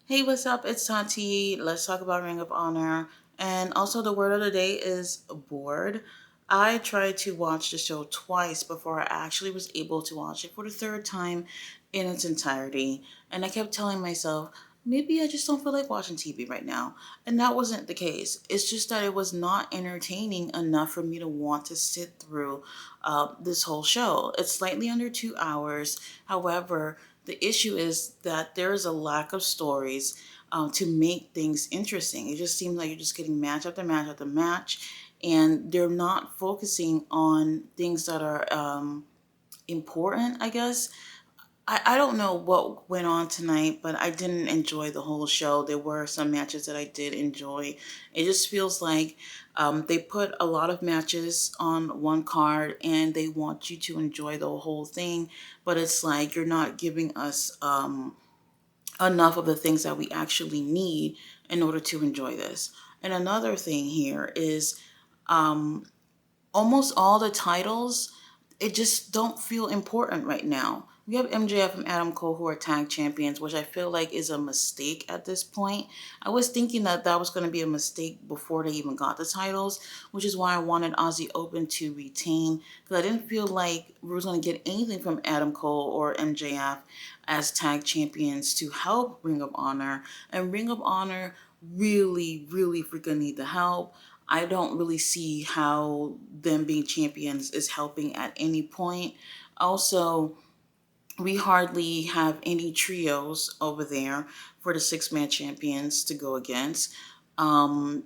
Hey, what's up? It's Tati. Let's talk about Ring of Honor. And also, the word of the day is bored. I tried to watch the show twice before I actually was able to watch it for the third time in its entirety. And I kept telling myself, maybe I just don't feel like watching TV right now. And that wasn't the case. It's just that it was not entertaining enough for me to want to sit through this whole show. It's slightly under 2 hours. However, the issue is that there is a lack of stories to make things interesting. It just seems like you're just getting match after match after match, and they're not focusing on things that are important, I guess. I don't know what went on tonight, but I didn't enjoy the whole show. There were some matches that I did enjoy. It just feels like they put a lot of matches on one card and they want you to enjoy the whole thing, but it's like you're not giving us enough of the things that we actually need in order to enjoy this. And another thing here is almost all the titles, it just don't feel important right now. We have MJF and Adam Cole who are tag champions, which I feel like is a mistake at this point. I was thinking that that was going to be a mistake before they even got the titles, which is why I wanted Aussie Open to retain, because I didn't feel like we was going to get anything from Adam Cole or MJF as tag champions to help Ring of Honor. And Ring of Honor really, really freaking need the help. I don't really see how them being champions is helping at any point. Also, we hardly have any trios over there for the six-man champions to go against. Um,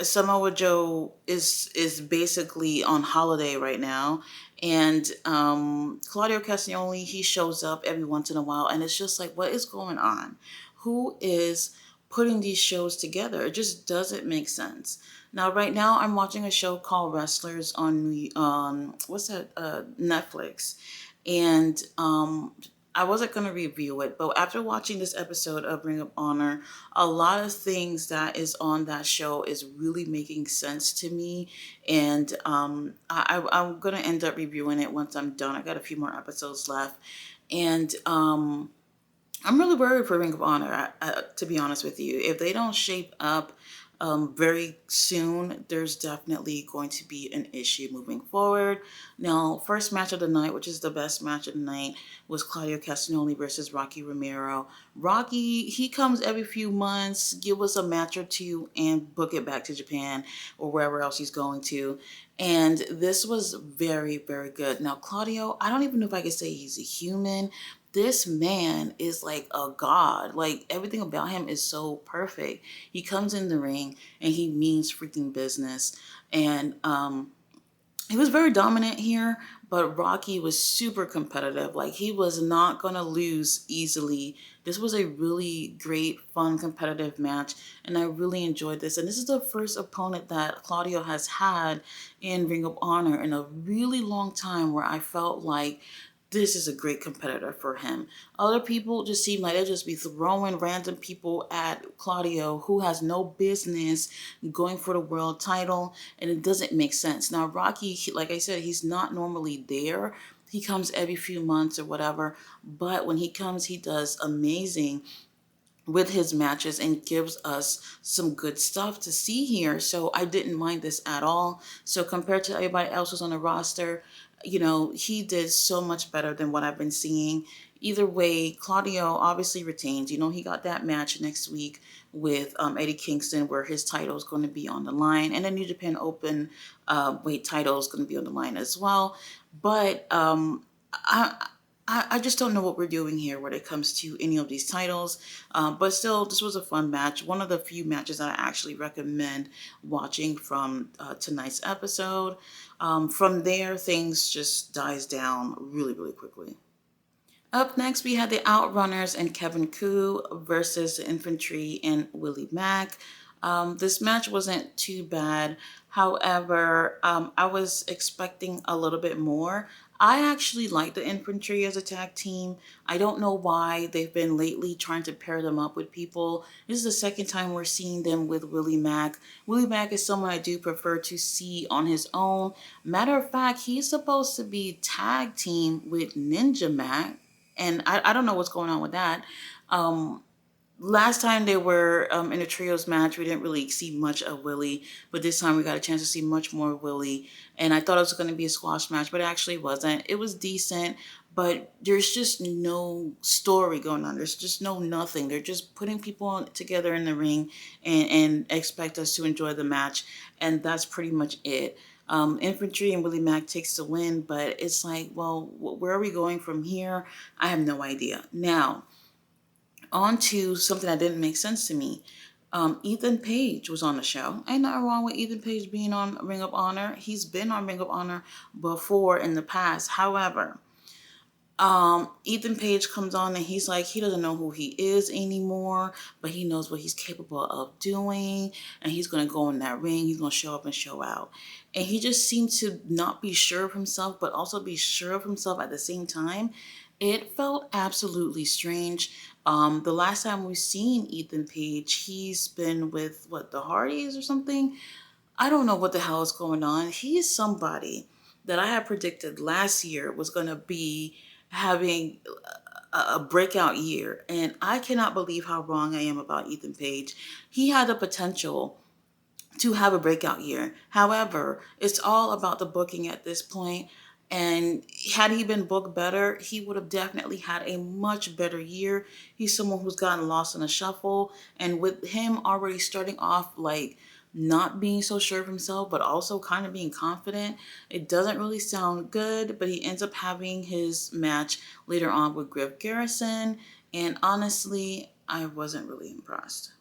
Samoa Joe is basically on holiday right now, and Claudio Castagnoli, he shows up every once in a while, and it's just like, what is going on? Who is putting these shows together? It just doesn't make sense. Now, right now, I'm watching a show called Wrestlers on what's that? Netflix, and I wasn't going to review it, but after watching this episode of Ring of Honor, a lot of things that is on that show is really making sense to me, and I'm going to end up reviewing it once I'm done. I got a few more episodes left, and I'm really worried for Ring of Honor, to be honest with you. If they don't shape up very soon, there's definitely going to be an issue moving forward. Now, first match of the night, which is the best match of the night, was Claudio Castagnoli versus Rocky Romero. Rocky, he comes every few months, give us a match or two, and book it back to Japan or wherever else he's going to. And this was very, very good. Now, Claudio, I don't even know if I could say he's a human. This man is like a god. Like everything about him is so perfect. He comes in the ring and he means freaking business. And he was very dominant here, but Rocky was super competitive. Like he was not going to lose easily. This was a really great, fun, competitive match, and I really enjoyed this. And this is the first opponent that Claudio has had in Ring of Honor in a really long time where I felt like this is a great competitor for him. Other people just seem like they just be throwing random people at Claudio who has no business going for the world title, and it doesn't make sense. Now, Rocky, like I said, he's not normally there. He comes every few months or whatever, but when he comes, he does amazing with his matches and gives us some good stuff to see here. So I didn't mind this at all. So compared to everybody else who's on the roster, he did so much better than what I've been seeing. Either way, Claudio obviously retains. He got that match next week with Eddie Kingston where his title is going to be on the line. And the New Japan Open weight title is going to be on the line as well. But I just don't know what we're doing here when it comes to any of these titles. But still, this was a fun match. One of the few matches that I actually recommend watching from tonight's episode. From there, things just dies down really, really quickly. Up next, we had the Outrunners and Kevin Koo versus the Infantry and Willie Mack. This match wasn't too bad. However, I was expecting a little bit more. I actually like the Infantry as a tag team. I don't know why they've been lately trying to pair them up with people. This is the second time we're seeing them with Willie Mack. Willie Mack is someone I do prefer to see on his own. Matter of fact, he's supposed to be tag team with Ninja Mack, and I don't know what's going on with that. Um, Last time they were in a trios match, we didn't really see much of Willie, but this time we got a chance to see much more Willie. And I thought it was going to be a squash match, but it actually wasn't. It was decent, but there's just no story going on. There's just no nothing. They're just putting people together in the ring and expect us to enjoy the match, and that's pretty much it. Infantry and Willie Mack takes the win, but it's like, well, where are we going from here? I have no idea. Now, on to something that didn't make sense to me. Ethan Page was on the show. Ain't nothing wrong with Ethan Page being on Ring of Honor. He's been on Ring of Honor before in the past. However, Ethan Page comes on and he's like, he doesn't know who he is anymore, but he knows what he's capable of doing, and he's going to go in that ring. He's going to show up and show out. And he just seemed to not be sure of himself, but also be sure of himself at the same time. It felt absolutely strange. The last time we've seen Ethan Page, he's been with what, the Hardys or something? I don't know what the hell is going on. He is somebody that I had predicted last year was going to be having a breakout year. And I cannot believe how wrong I am about Ethan Page. He had the potential to have a breakout year. However, it's all about the booking at this point. And had he been booked better, he would have definitely had a much better year. He's someone who's gotten lost in the shuffle. And with him already starting off like not being so sure of himself, but also kind of being confident, it doesn't really sound good. But he ends up having his match later on with Griff Garrison. And honestly, I wasn't really impressed.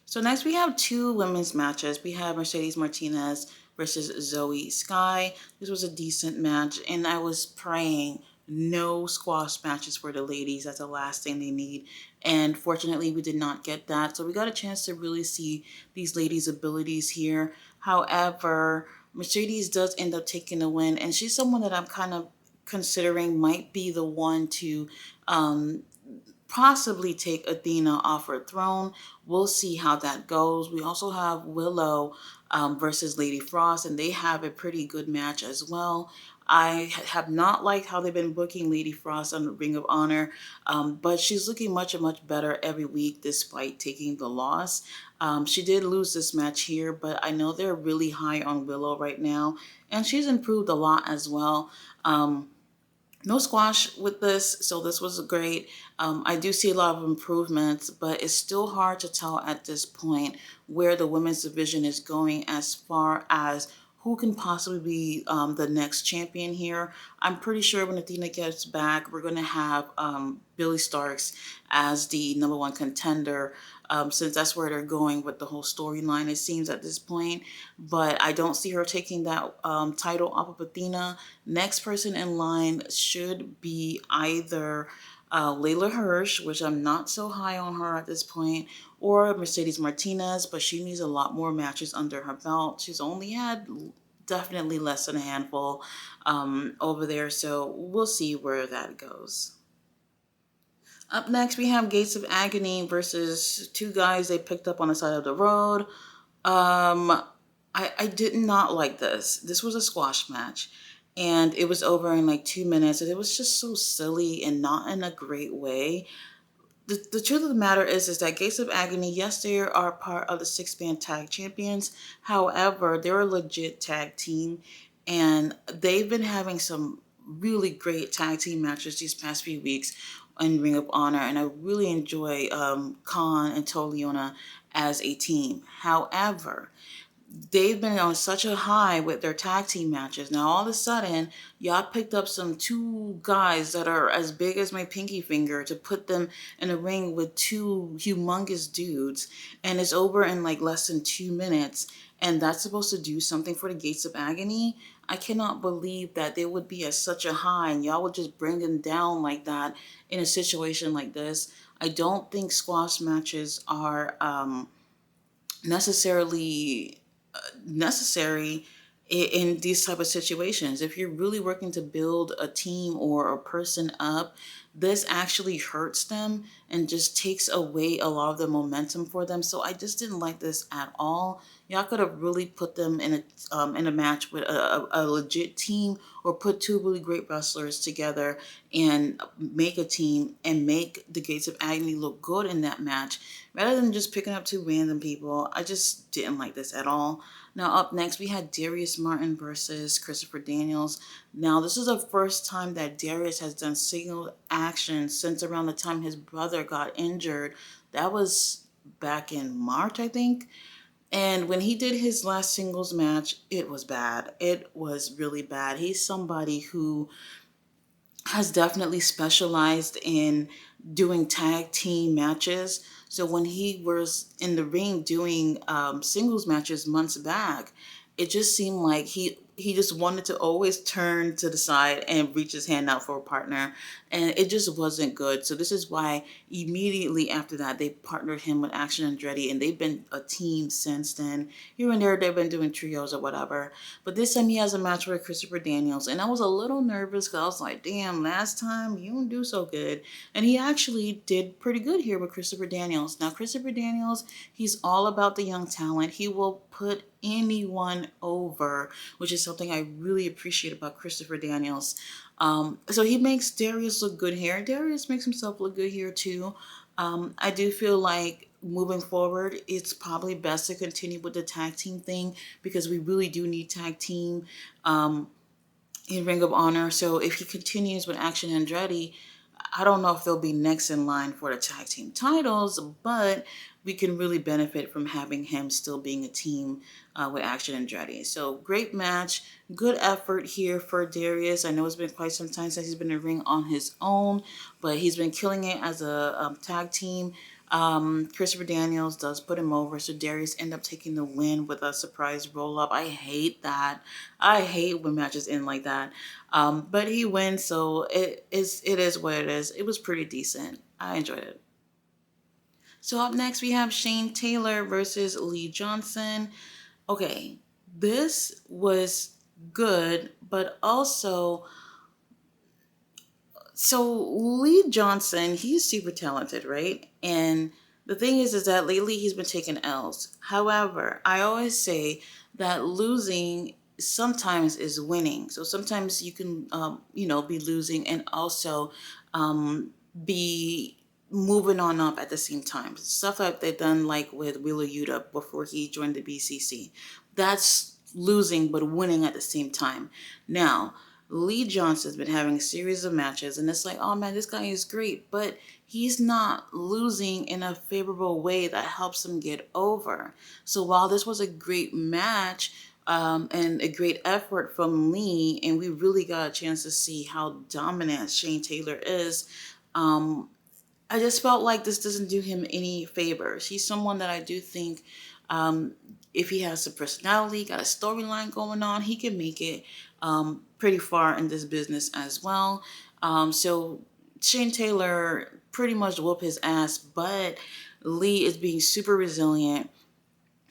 So next we have two women's matches. We have Mercedes Martinez versus Zoe Sky. This was a decent match, and I was praying no squash matches for the ladies. That's the last thing they need. And fortunately, we did not get that. So we got a chance to really see these ladies' abilities here. However, Mercedes does end up taking the win, and she's someone that I'm kind of considering might be the one to possibly take Athena off her throne. We'll see how that goes. We also have Willow versus Lady Frost, and they have a pretty good match as well. I have not liked how they've been booking Lady Frost on the Ring of Honor, but she's looking much better every week despite taking the loss. She did lose this match here, but I know they're really high on Willow right now, and she's improved a lot as well. No squash with this, so this was great. I do see a lot of improvements, but it's still hard to tell at this point where the women's division is going as far as who can possibly be the next champion here. I'm pretty sure when Athena gets back, we're going to have Billy Starks as the number one contender, since that's where they're going with the whole storyline, it seems, at this point. But I don't see her taking that title off of Athena. Next person in line should be either Layla Hirsch, which I'm not so high on her at this point, or Mercedes Martinez, but she needs a lot more matches under her belt. She's only had definitely less than a handful over there, so we'll see where that goes. Up next, we have Gates of Agony versus two guys they picked up on the side of the road. I did not like this. This was a squash match, and it was over in like 2 minutes, and it was just so silly and not in a great way. The truth of the matter is that Gates of Agony, yes, they are part of the six-man tag champions. However, they're a legit tag team, and they've been having some really great tag team matches these past few weeks in Ring of Honor, and I really enjoy Khan and Toliona as a team. However, they've been on such a high with their tag team matches. Now, all of a sudden, y'all picked up some two guys that are as big as my pinky finger to put them in a ring with two humongous dudes, and it's over in like less than 2 minutes. And that's supposed to do something for the Gates of Agony. I cannot believe that they would be at such a high and y'all would just bring them down like that in a situation like this. I don't think squash matches are necessarily necessary in these type of situations. If you're really working to build a team or a person up, this actually hurts them and just takes away a lot of the momentum for them. So I just didn't like this at all. Y'all could have really put them in a match with a legit team, or put two really great wrestlers together and make a team and make the Gates of Agony look good in that match, rather than just picking up two random people. I just didn't like this at all. Now up next we had Darius Martin versus Christopher Daniels. Now this is the first time that Darius has done single action since around the time his brother got injured. That was back in March, I think. And when he did his last singles match, it was bad. It was really bad. He's somebody who has definitely specialized in doing tag team matches. So when he was in the ring doing singles matches months back, it just seemed like he just wanted to always turn to the side and reach his hand out for a partner, and it just wasn't good. So this is why immediately after that they partnered him with Action Andretti, and they've been a team since then. Here and there they've been doing trios or whatever, but this time he has a match with Christopher Daniels, and I was a little nervous because I was like, damn, last time you didn't do so good. And he actually did pretty good here with Christopher Daniels. Now Christopher Daniels, he's all about the young talent. He will put anyone over, which is something I really appreciate about Christopher Daniels. So he makes Darius look good here. Darius makes himself look good here too. I do feel like moving forward, it's probably best to continue with the tag team thing, because we really do need tag team in Ring of Honor. So if he continues with Action Andretti, I don't know if they'll be next in line for the tag team titles, but we can really benefit from having him still being a team with Action Andretti. So great match, good effort here for Darius. I know it's been quite some time since he's been in the ring on his own, but he's been killing it as a tag team. Christopher Daniels does put him over, so Darius end up taking the win with a surprise roll up. I hate that. I hate when matches end like that. But he wins, so it is what it is. It was pretty decent. I enjoyed it. So up next we have Shane Taylor versus Lee Johnson. Okay, this was good, but also, so Lee Johnson, he's super talented, right? And the thing is that lately he's been taking L's. However, I always say that losing sometimes is winning. So sometimes you can, be losing and also be moving on up at the same time. Stuff that they've done, like with Wheeler Yuta before he joined the BCC. That's losing but winning at the same time. Now, Lee Johnson's been having a series of matches, and it's like, oh man, this guy is great, but he's not losing in a favorable way that helps him get over. So while this was a great match, and a great effort from Lee, and we really got a chance to see how dominant Shane Taylor is, I just felt like this doesn't do him any favors. He's someone that I do think, if he has a personality, got a storyline going on, he can make it pretty far in this business as well. So Shane Taylor pretty much whooped his ass, but Lee is being super resilient.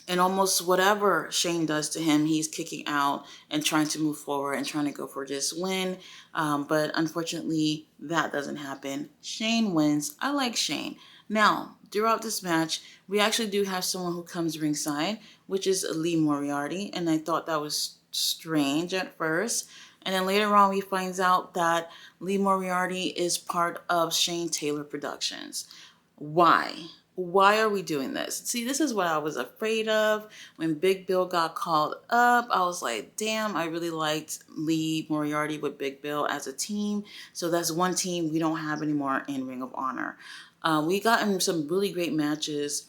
And almost whatever Shane does to him, he's kicking out and trying to move forward and trying to go for this win. But unfortunately, that doesn't happen. Shane wins. I like Shane. Now, throughout this match, we actually do have someone who comes ringside, which is Lee Moriarty. And I thought that was strange at first. And then later on, we find out that Lee Moriarty is part of Shane Taylor Productions. Why? Why are we doing this? See, this is what I was afraid of. When Big Bill got called up, I was like, damn, I really liked Lee Moriarty with Big Bill as a team. So that's one team we don't have anymore in Ring of Honor. We got in some really great matches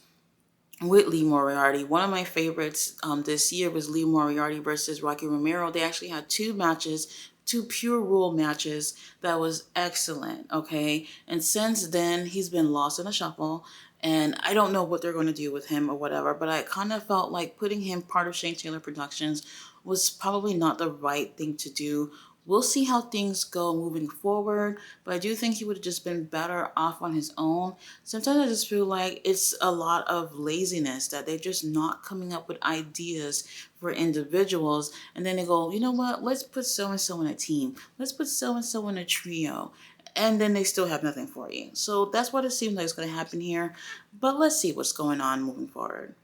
with Lee Moriarty. One of my favorites this year was Lee Moriarty versus Rocky Romero. They actually had two matches, two pure rule matches that was excellent, okay? And since then, he's been lost in the shuffle, and I don't know what they're going to do with him or whatever, but I kind of felt like putting him part of Shane Taylor Productions was probably not the right thing to do. We'll see how things go moving forward, but I do think he would have just been better off on his own. Sometimes I just feel like it's a lot of laziness, that they're just not coming up with ideas for individuals, and then they go, you know what, let's put so-and-so in a team. Let's put so-and-so in a trio. and then they still have nothing for you. So that's what it seems like is going to happen here. But let's see what's going on moving forward.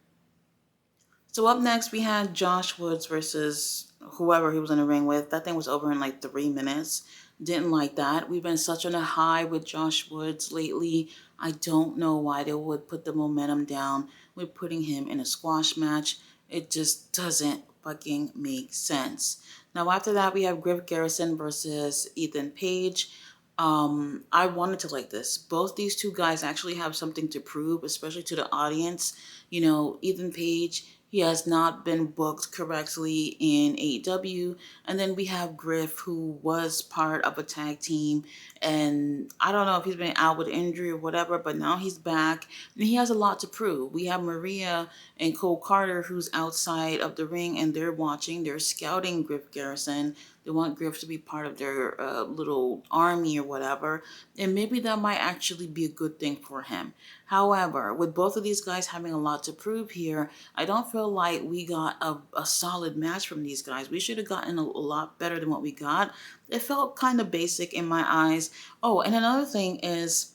So up next, we had Josh Woods versus whoever he was in the ring with. That thing was over in like 3 minutes. Didn't like that. We've been such on a high with Josh Woods lately. I don't know why they would put the momentum down with putting him in a squash match. It just doesn't fucking make sense. Now after that, we have Griff Garrison versus Ethan Page. I wanted to like this. Both these two guys actually have something to prove, especially to the audience. You know, Ethan Page, he has not been booked correctly in AEW. And then we have Griff, who was part of a tag team. And I don't know if he's been out with injury or whatever, but now he's back and he has a lot to prove. We have Maria and Cole Carter, who's outside of the ring, and they're watching, they're scouting Griff Garrison. They want Griff to be part of their little army or whatever. And maybe that might actually be a good thing for him. However, with both of these guys having a lot to prove here, I don't feel like we got a solid match from these guys. We should have gotten a lot better than what we got. It felt kind of basic in my eyes. Oh, and another thing is,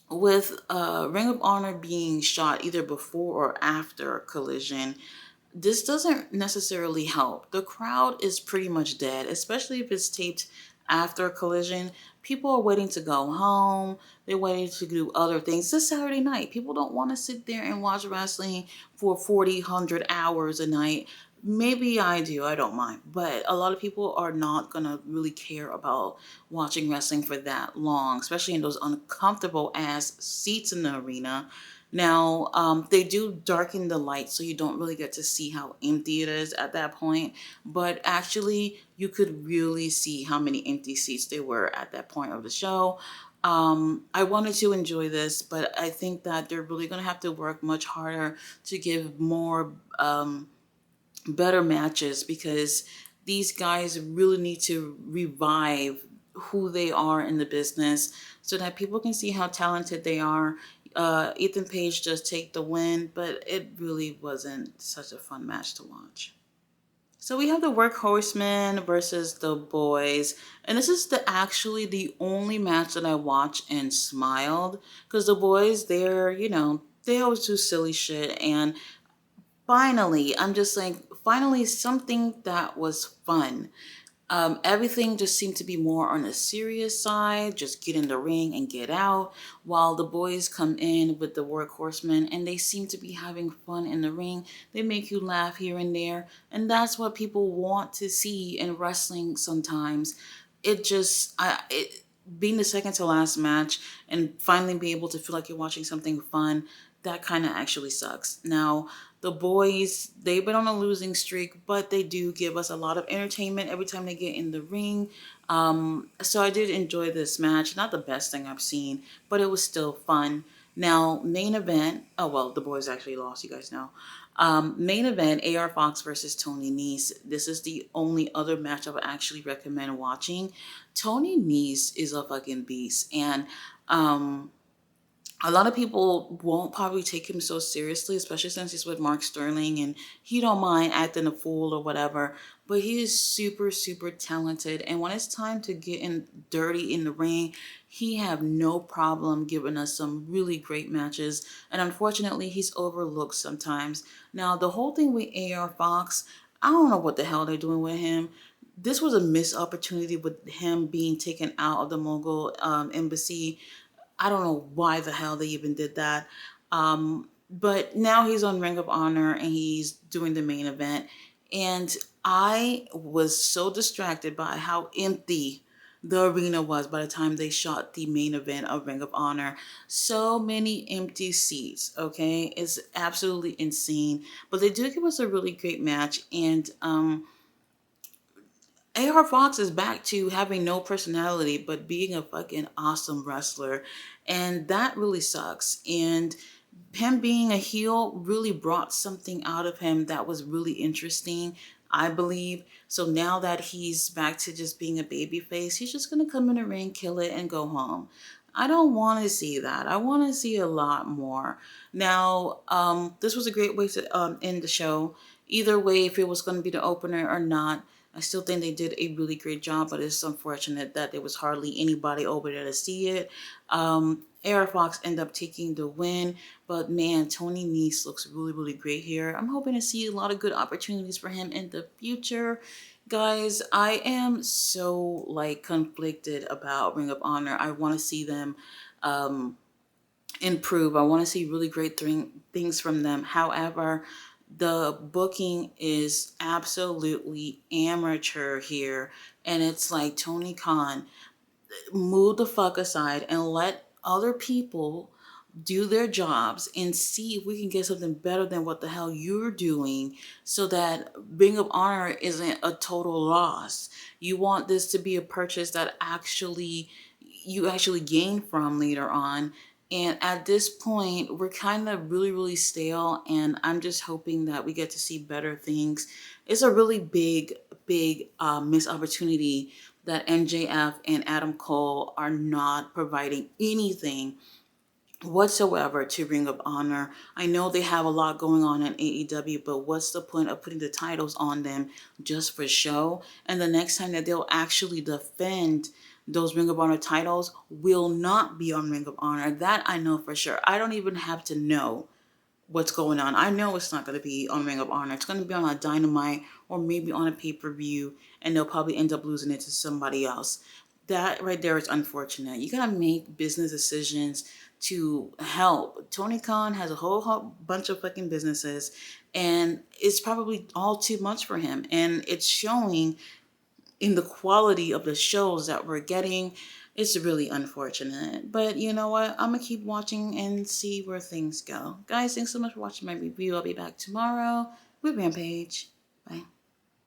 with Ring of Honor being shot either before or after Collision, this doesn't necessarily help. The crowd is pretty much dead, especially if it's taped after Collision. People are waiting to go home. They're waiting to do other things. It's Saturday night. People don't want to sit there and watch wrestling for 40, 100 hours a night. Maybe I do, I don't mind. But a lot of people are not going to really care about watching wrestling for that long, especially in those uncomfortable ass seats in the arena. Now, they do darken the light so you don't really get to see how empty it is at that point. But actually, you could really see how many empty seats there were at that point of the show. I wanted to enjoy this, but I think that they're really going to have to work much harder to give more better matches, because these guys really need to revive who they are in the business so that people can see how talented they are. Ethan Page does take the win, but it really wasn't such a fun match to watch. So we have the Workhorsemen versus the Boys, and this is actually the only match that I watched and smiled, because the Boys, they always do silly shit, and finally, I'm just like, finally something that was fun. Everything just seemed to be more on the serious side, just get in the ring and get out, while the boys come in with the Workhorsemen and they seem to be having fun in the ring. They make you laugh here and there, and that's what people want to see in wrestling sometimes. Being the second to last match and finally be able to feel like you're watching something fun, that kind of actually sucks. Now, the boys, they've been on a losing streak, but they do give us a lot of entertainment every time they get in the ring. So I did enjoy this match. Not the best thing I've seen, but it was still fun. Now, main event, oh well, the boys actually lost, you guys know. Main event, AR Fox versus Tony Nese. This is the only other match I would actually recommend watching. Tony Nese is a fucking beast, and a lot of people won't probably take him so seriously, especially since he's with Mark Sterling and he don't mind acting a fool or whatever. But he is super, super talented. And when it's time to get in dirty in the ring, he have no problem giving us some really great matches. And unfortunately, he's overlooked sometimes. Now, the whole thing with AR Fox, I don't know what the hell they're doing with him. This was a missed opportunity with him being taken out of the Mogul embassy. I don't know why the hell they even did that. But now he's on Ring of Honor and he's doing the main event. And I was so distracted by how empty the arena was by the time they shot the main event of Ring of Honor. So many empty seats, okay? It's absolutely insane. But they do give us a really great match. And AR Fox is back to having no personality, but being a fucking awesome wrestler. And that really sucks. And him being a heel really brought something out of him that was really interesting, I believe. So now that he's back to just being a baby face, he's just going to come in the ring, kill it, and go home. I don't want to see that. I want to see a lot more. Now, this was a great way to end the show. Either way, if it was going to be the opener or not, I still think they did a really great job, but it's unfortunate that there was hardly anybody over there to see it. AR Fox ended up taking the win, but man, Tony Nese looks really, really great here. I'm hoping to see a lot of good opportunities for him in the future. Guys, I am so like conflicted about Ring of Honor. I want to see them um, improve. I want to see really great things from them. However, the booking is absolutely amateur here. And it's like, Tony Khan, move the fuck aside and let other people do their jobs and see if we can get something better than what the hell you're doing, so that Ring of Honor isn't a total loss. You want this to be a purchase that actually you actually gain from later on. And at this point, we're kind of really, really stale. And I'm just hoping that we get to see better things. It's a really big missed opportunity that MJF and Adam Cole are not providing anything whatsoever to Ring of Honor. I know they have a lot going on in AEW, but what's the point of putting the titles on them just for show? And the next time that they'll actually defend those Ring of Honor titles will not be on Ring of Honor. That I know for sure. I don't even have to know what's going on. I know it's not going to be on Ring of Honor. It's going to be on a Dynamite or maybe on a pay-per-view, and they'll probably end up losing it to somebody else. That right there is unfortunate. You got to make business decisions to help. Tony Khan has a whole bunch of fucking businesses, and it's probably all too much for him. And it's showing in the quality of the shows that we're getting. It's really unfortunate. But you know what? I'm going to keep watching and see where things go. Guys, thanks so much for watching my review. I'll be back tomorrow with Rampage. Bye.